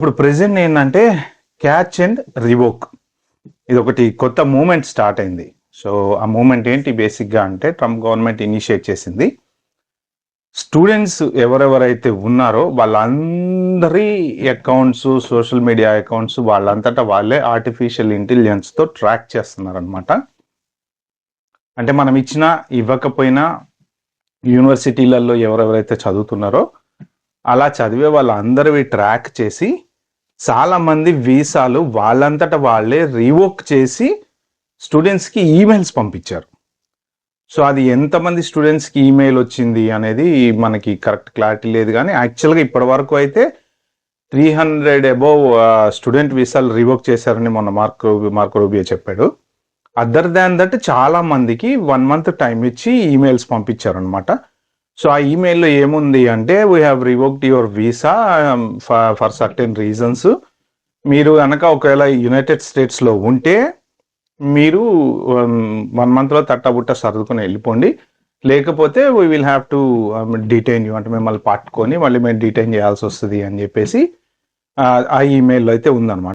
ఇప్పుడు ప్రెసెంట్ ఏంటంటే catch and revoke ఇది ఒకటి కొత్త మూమెంట్ స్టార్ట్ అయింది. సో ఆ మూమెంట్ ఏంటి బేసిక్గా అంటే ట్రంప్ గవర్నమెంట్ ఇనిషియేట్ చేసింది. స్టూడెంట్స్ ఎవరెవరైతే ఉన్నారో వాళ్ళందరి అకౌంట్స్, సోషల్ మీడియా అకౌంట్స్ వాళ్ళంతటా వాళ్ళే ఆర్టిఫిషియల్ ఇంటెలిజెన్స్తో ట్రాక్ చేస్తున్నారనమాట. అంటే మనం ఇవ్వకపోయినా యూనివర్సిటీలలో ఎవరెవరైతే చదువుతున్నారో అలా చదివే వాళ్ళందరివి ట్రాక్ చేసి చాలామంది వీసాలు వాళ్ళంతటా వాళ్ళే రివోక్ చేసి స్టూడెంట్స్కి ఈమెయిల్స్ పంపించారు. సో అది ఎంతమంది స్టూడెంట్స్కి ఈమెయిల్ వచ్చింది అనేది మనకి కరెక్ట్ క్లారిటీ లేదు, కానీ యాక్చువల్గా ఇప్పటి వరకు అయితే 300 అబోవ్ స్టూడెంట్ వీసాలు రివోక్ చేశారని మొన్న మార్కో రూబియో చెప్పాడు. అదర్ దాన్ దట్ చాలా మందికి 1 month టైం ఇచ్చి ఈమెయిల్స్ పంపించారనమాట. సో ఆ ఈమెయిల్లో ఏముంది అంటే we have revoked your visa for certain reasons. మీరు కనుక ఒకవేళ యునైటెడ్ స్టేట్స్లో ఉంటే మీరు 1 monthలో తట్టబుట్ట సర్దుకొని వెళ్ళిపోండి, లేకపోతే we will have to detain you, అంటే మిమ్మల్ని పట్టుకొని మళ్ళీ మేము డిటైన్ చేయాల్సి వస్తుంది అని చెప్పేసి ఆ ఈమెయిల్లో అయితే ఉందన్నమాట.